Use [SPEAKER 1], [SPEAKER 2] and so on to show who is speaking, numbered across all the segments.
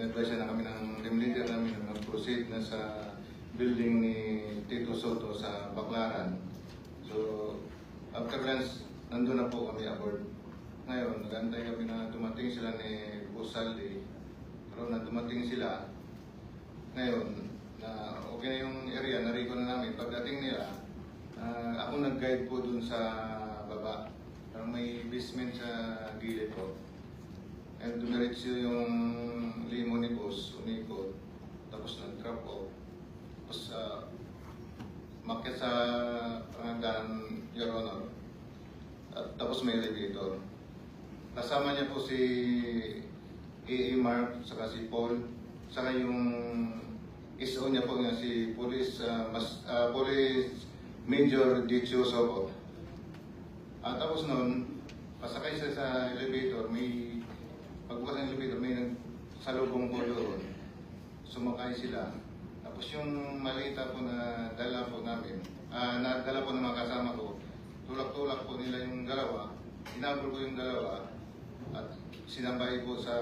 [SPEAKER 1] in-advise na kami ng team leader namin na mag-proceed na sa building ni Tito Soto sa Baclaran. So, after lunch, nandun na po kami aboard. Ngayon, nag-antay kami na dumating sila ni Boss Saldi. Pero na dumating sila, ngayon, na okay na yung area, nariko na namin. Pagdating nila, ako nag-guide po dun sa baba. Parang may basement sa gilid po. And dumiretso yung limo ni Boss, umikot. Tapos nag-drop off. Tapos makyat sa hanggang Your Honor. At tapos may elevator. Kasama niya po si A.A. Mark, saka si Paul, saka yung SO niya po nga si Police Major Dichioso po. Tapos noon, pasakay siya sa elevator, may pagbukas ng elevator, may nagsalubong po doon. Sumakay sila. Tapos yung malita po na dala po namin, nadala po ng mga kasama ko, tulak-tulak po nila yung dalawa, inabol ko yung dalawa, at sinambay po sa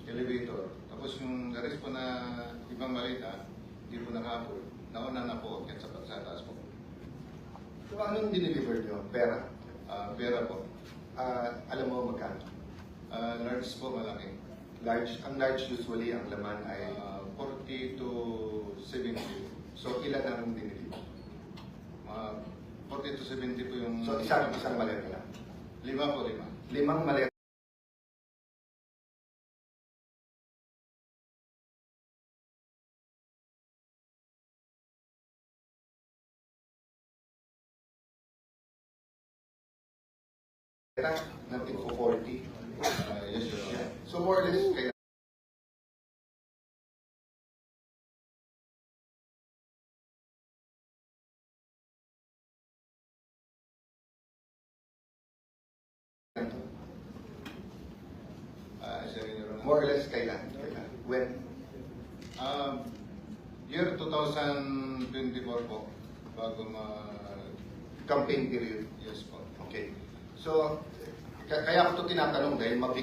[SPEAKER 1] elevator. Tapos yung garis po na ibang malita, hindi po nakapol. Nauna na po at sa taas po.
[SPEAKER 2] So anong dineliver nyo? Pera?
[SPEAKER 1] Pera po.
[SPEAKER 2] Alam mo magkano?
[SPEAKER 1] Large po, malaki.
[SPEAKER 2] Large? Ang large usually, ang laman ay
[SPEAKER 1] 40 to 70.
[SPEAKER 2] so ilan ang dineliver?
[SPEAKER 1] 40 to 70 po yung...
[SPEAKER 2] So isang maleta lang?
[SPEAKER 1] 5 po, 5.
[SPEAKER 2] 5 maleta. Natin po 40.
[SPEAKER 1] Yes, Your Honor.
[SPEAKER 2] So more or less, kaya
[SPEAKER 1] Your Honor.
[SPEAKER 2] more or less kailan? When?
[SPEAKER 1] Year 2024 po, bago
[SPEAKER 2] Campaign period.
[SPEAKER 1] yes po.
[SPEAKER 2] Okay. So, kaya ko ito tinatanong dahil mabigat